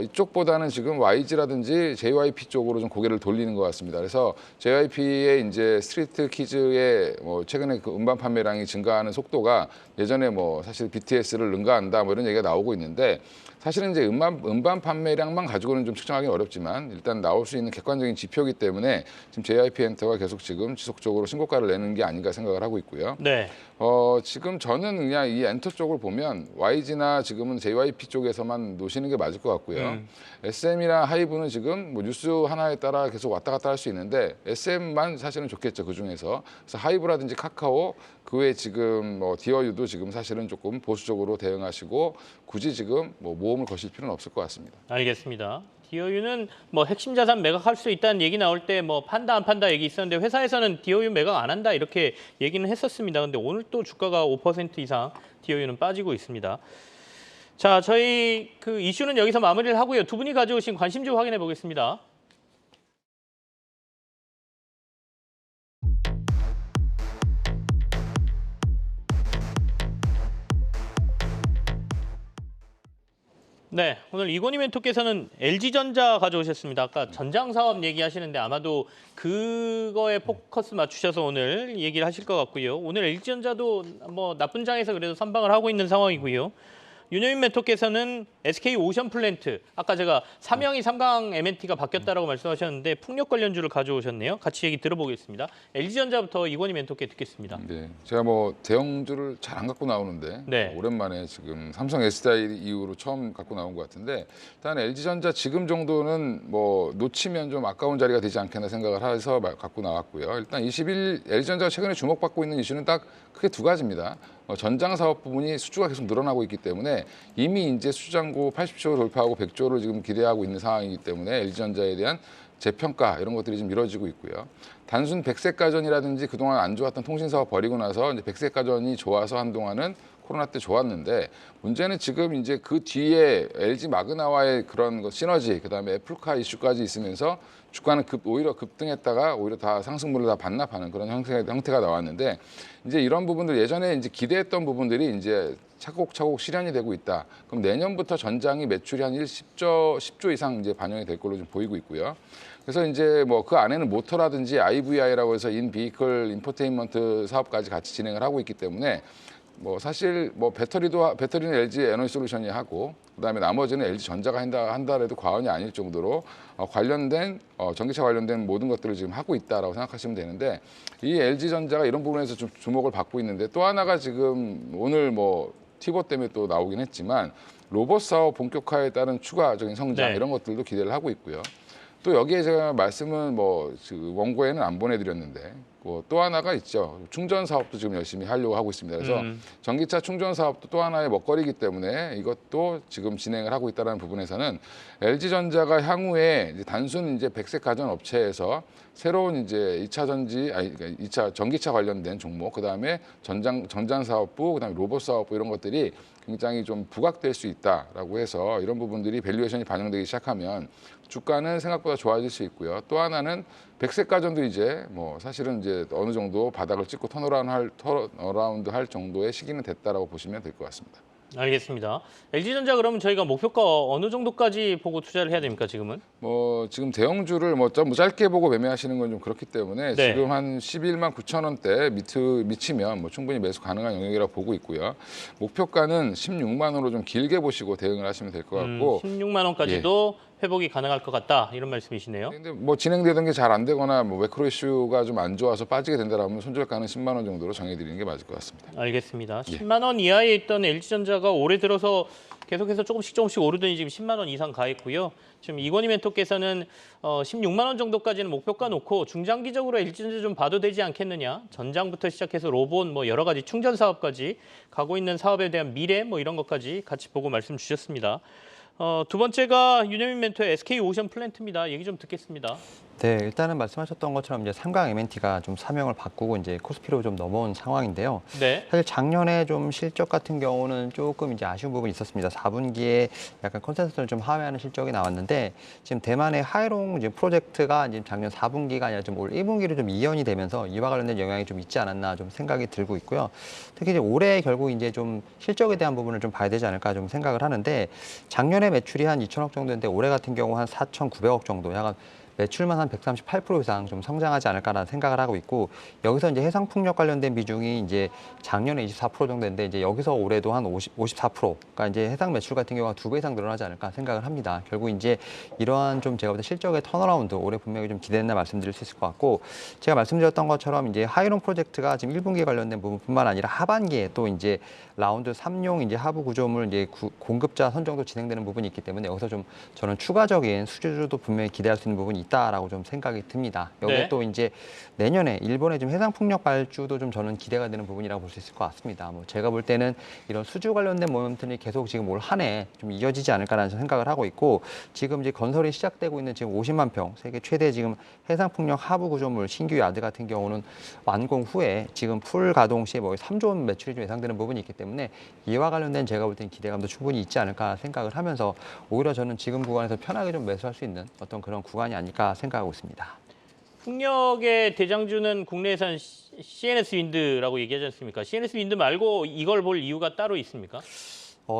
이쪽보다는 지금 YG라든지 JYP 쪽으로 좀 고개를 돌리는 것 같습니다. 그래서 JYP의 이제 스트리트 키즈의 뭐 최근에 그 음반 판매량이 증가하는 속도가 예전에 뭐 사실 BTS를 능가한다 뭐 이런 얘기가 나오고 있는데 사실은 이제 음반 판매량만 가지고는 좀 측정하기는 어렵지만 일단 나올 수 있는 객관적인 지표이기 때문에 지금 JYP 엔터가 계속 지금 지속적으로 신고가를 내는 게 아닌가 생각을 하고 있고요. 네. 지금 저는 그냥 이 엔터 쪽을 보면 YG나 지금은 JYP 쪽에서만 놓으시는 게 맞을 것 같고요. SM이나 하이브는 지금 뭐 뉴스 하나에 따라 계속 왔다 갔다 할 수 있는데 SM만 사실은 좋겠죠, 그 중에서. 그래서 하이브라든지 카카오 그 외에 지금 뭐 디어유도 지금 사실은 조금 보수적으로 대응하시고 굳이 지금 뭐 모험을 거실 필요는 없을 것 같습니다. 알겠습니다. 디어유는 뭐 핵심 자산 매각할 수 있다는 얘기 나올 때 뭐 판다 안 판다 얘기 있었는데 회사에서는 디어유 매각 안 한다 이렇게 얘기는 했었습니다. 근데 오늘 또 주가가 5% 이상 디어유는 빠지고 있습니다. 자, 저희 그 이슈는 여기서 마무리를 하고요. 두 분이 가져오신 관심주 확인해 보겠습니다. 네, 오늘 이건희 멘토께서는 LG전자 가져오셨습니다. 아까 전장 사업 얘기하시는데 아마도 그거에 포커스 맞추셔서 오늘 얘기를 하실 것 같고요. 오늘 LG전자도 뭐 나쁜 장에서 그래도 선방을 하고 있는 상황이고요. 윤여민 멘토께서는 SK 오션 플랜트, 아까 제가 사명이 삼강 M&T가 바뀌었다라고 말씀하셨는데 풍력 관련주를 가져오셨네요. 같이 얘기 들어보겠습니다. LG전자부터 이건희 멘토께 듣겠습니다. 네, 제가 뭐 대형주를 잘 안 갖고 나오는데 네. 오랜만에 지금 삼성 S다이 이후로 처음 갖고 나온 것 같은데 일단 LG전자 지금 정도는 뭐 놓치면 좀 아까운 자리가 되지 않겠나 생각을 해서 갖고 나왔고요. 일단 LG전자가 최근에 주목받고 있는 이슈는 딱 크게 두 가지입니다. 전장 사업 부분이 수주가 계속 늘어나고 있기 때문에 이미 이제 수주잔고 80조를 돌파하고 100조를 지금 기대하고 있는 상황이기 때문에 LG전자에 대한 재평가 이런 것들이 좀 이루어지고 있고요. 단순 백색 가전이라든지 그동안 안 좋았던 통신 사업 버리고 나서 이제 백색 가전이 좋아서 한동안은 코로나 때 좋았는데 문제는 지금 이제 그 뒤에 LG 마그나와의 그런 시너지, 그다음에 애플카 이슈까지 있으면서 주가는 오히려 급등했다가 오히려 다 상승물을 다 반납하는 그런 형태가 나왔는데 이제 이런 부분들 예전에 이제 기대했던 부분들이 이제 차곡차곡 실현이 되고 있다. 그럼 내년부터 전장이 매출이 한 10조 이상 이제 반영이 될 걸로 좀 보이고 있고요. 그래서 이제 뭐 그 안에는 모터라든지 IVI라고 해서 인비이클 인포테인먼트 사업까지 같이 진행을 하고 있기 때문에 뭐 사실 뭐 배터리는 LG 에너지 솔루션이 하고 그다음에 나머지는 LG 전자가 한다라도 과언이 아닐 정도로 관련된 전기차 관련된 모든 것들을 지금 하고 있다라고 생각하시면 되는데 이 LG 전자가 이런 부분에서 좀 주목을 받고 있는데 또 하나가 지금 오늘 뭐 티보 때문에 또 나오긴 했지만 로봇 사업 본격화에 따른 추가적인 성장 네. 이런 것들도 기대를 하고 있고요. 또 여기에 제가 말씀은 뭐 원고에는 안 보내드렸는데 또 하나가 있죠. 충전 사업도 지금 열심히 하려고 하고 있습니다. 그래서 전기차 충전 사업도 또 하나의 먹거리이기 때문에 이것도 지금 진행을 하고 있다는 부분에서는 LG전자가 향후에 이제 단순 이제 백색 가전 업체에서 새로운 이제 2차 전기차 관련된 종목, 그다음에 전장 사업부, 그다음에 로봇 사업부 이런 것들이 굉장히 좀 부각될 수 있다라고 해서 이런 부분들이 밸류에이션이 반영되기 시작하면 주가는 생각보다 좋아질 수 있고요. 또 하나는 백색 가전도 이제 뭐 사실은 이제 어느 정도 바닥을 찍고 턴어라운드 할 정도의 시기는 됐다라고 보시면 될 것 같습니다. 알겠습니다. LG전자 그러면 저희가 목표가 어느 정도까지 보고 투자를 해야 됩니까, 지금은? 뭐 지금 대형주를 뭐 좀 짧게 보고 매매하시는 건 좀 그렇기 때문에 네. 지금 한 11만 9천 원대 미치면 뭐 충분히 매수 가능한 영역이라고 보고 있고요. 목표가는 16만 원으로 좀 길게 보시고 대응을 하시면 될 것 같고 16만 원까지도 회복이 가능할 것 같다 이런 말씀이시네요. 근데 뭐 진행되던 게 잘 안 되거나 뭐 매크로 이슈가 좀 안 좋아서 빠지게 된다라면 손절가는 10만 원 정도로 정해드리는 게 맞을 것 같습니다. 알겠습니다. 10만 원 이하에 있던 LG전자가 올해 들어서 계속해서 조금씩 오르더니 지금 10만 원 이상 가 있고요. 지금 이건희 멘토께서는 16만 원 정도까지는 목표가 놓고 중장기적으로 LG전자 좀 봐도 되지 않겠느냐. 전장부터 시작해서 로봇 뭐 여러 가지 충전 사업까지 가고 있는 사업에 대한 미래 뭐 이런 것까지 같이 보고 말씀 주셨습니다. 두 번째가 윤여민 멘토의 SK 오션 플랜트입니다. 얘기 좀 듣겠습니다. 네, 일단은 말씀하셨던 것처럼 이제 삼강 M&T가 좀 사명을 바꾸고 이제 코스피로 좀 넘어온 상황인데요. 네. 사실 작년에 좀 실적 같은 경우는 조금 이제 아쉬운 부분이 있었습니다. 4분기에 약간 컨센서스를 좀 하회하는 실적이 나왔는데 지금 대만의 하이롱 이제 프로젝트가 이제 작년 4분기가 아니라 좀 올 1분기로 좀 이연이 되면서 이와 관련된 영향이 좀 있지 않았나 좀 생각이 들고 있고요. 특히 이제 올해 결국 이제 좀 실적에 대한 부분을 좀 봐야 되지 않을까 좀 생각을 하는데 작년에 매출이 한 2천억 정도인데 올해 같은 경우 한 4,900억 정도 약간 매출만 한 138% 이상 좀 성장하지 않을까라는 생각을 하고 있고 여기서 이제 해상풍력 관련된 비중이 이제 작년에 24% 정도인데 이제 여기서 올해도 한 54%가 이제 해상 매출 같은 경우가 2배 이상 늘어나지 않을까 생각을 합니다. 결국 이제 이러한 좀 제가 볼 때 실적의 턴어라운드 올해 분명히 좀 기대된다 말씀드릴 수 있을 것 같고 제가 말씀드렸던 것처럼 이제 하이롱 프로젝트가 지금 1분기에 관련된 부분뿐만 아니라 하반기에 또 이제 라운드 3용 이제 하부 구조물 이제 공급자 선정도 진행되는 부분이 있기 때문에 여기서 좀 저는 추가적인 수주도 분명히 기대할 수 있는 부분이 있다라고 좀 생각이 듭니다. 여기에 네. 또 이제 내년에 일본의 좀 해상 풍력 발주도 좀 저는 기대가 되는 부분이라고 볼 수 있을 것 같습니다. 뭐 제가 볼 때는 이런 수주 관련된 모멘텀이 계속 지금 올 한 해 좀 이어지지 않을까라는 생각을 하고 있고 지금 이제 건설이 시작되고 있는 지금 50만 평 세계 최대 지금 해상 풍력 하부 구조물 신규 야드 같은 경우는 완공 후에 지금 풀 가동 시에 뭐 3조 원 매출이 좀 예상되는 부분이 있기 때문에 이와 관련된 제가 볼 때는 기대감도 충분히 있지 않을까 생각을 하면서 오히려 저는 지금 구간에서 편하게 좀 매수할 수 있는 어떤 그런 구간이 아닐까 생각하고 있습니다. 풍력의 대장주는 국내에선 CNS 윈드라고 얘기하지 않습니까? CNS 윈드 말고 이걸 볼 이유가 따로 있습니까?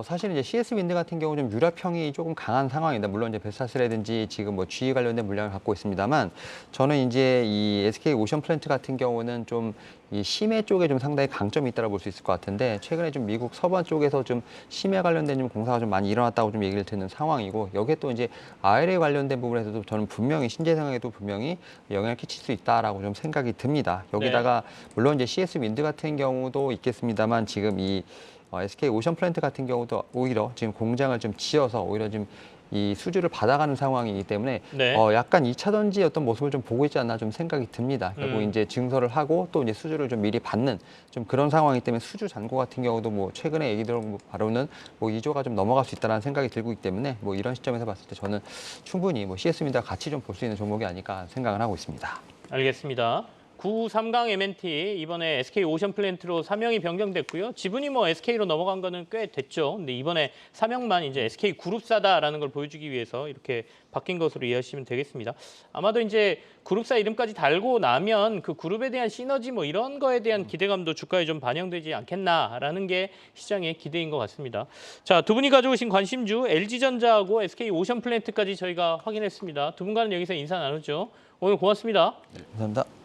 사실은 이제 CS 윈드 같은 경우 좀 유럽형이 조금 강한 상황입니다. 물론 이제 베스타스라든지 지금 뭐 GE 관련된 물량을 갖고 있습니다만 저는 이제 이 SK 오션 플랜트 같은 경우는 좀 이 심해 쪽에 좀 상당히 강점이 있다고 볼 수 있을 것 같은데 최근에 좀 미국 서부 쪽에서 좀 심해 관련된 좀 공사가 좀 많이 일어났다고 좀 얘기를 듣는 상황이고 여기에 또 이제 IRA 관련된 부분에서도 저는 분명히 신재생에도 분명히 영향을 끼칠 수 있다라고 좀 생각이 듭니다. 여기다가 물론 이제 CS 윈드 같은 경우도 있겠습니다만 지금 이 SK 오션 플랜트 같은 경우도 오히려 지금 공장을 좀 지어서 오히려 지금 이 수주를 받아가는 상황이기 때문에 네. 약간 2차 전지 어떤 모습을 좀 보고 있지 않나 좀 생각이 듭니다. 결국 이제 증설을 하고 또 이제 수주를 좀 미리 받는 좀 그런 상황이기 때문에 수주 잔고 같은 경우도 뭐 최근에 얘기 들어본 바로는 뭐 2조가 좀 넘어갈 수 있다는 생각이 들고 있기 때문에 뭐 이런 시점에서 봤을 때 저는 충분히 뭐 CS입니다 같이 좀 볼 수 있는 종목이 아닐까 생각을 하고 있습니다. 알겠습니다. 93강 MNT 이번에 SK 오션 플랜트로 사명이 변경됐고요. 지분이 뭐 SK로 넘어간 거는 꽤 됐죠. 근데 이번에 사명만 이제 SK 그룹사다라는 걸 보여주기 위해서 이렇게 바뀐 것으로 이해하시면 되겠습니다. 아마도 이제 그룹사 이름까지 달고 나면 그 그룹에 대한 시너지 뭐 이런 거에 대한 기대감도 주가에 좀 반영되지 않겠나라는 게 시장의 기대인 것 같습니다. 자, 두 분이 가져오신 관심주 LG전자하고 SK 오션 플랜트까지 저희가 확인했습니다. 두 분과는 여기서 인사 나누죠. 오늘 고맙습니다. 감사합니다.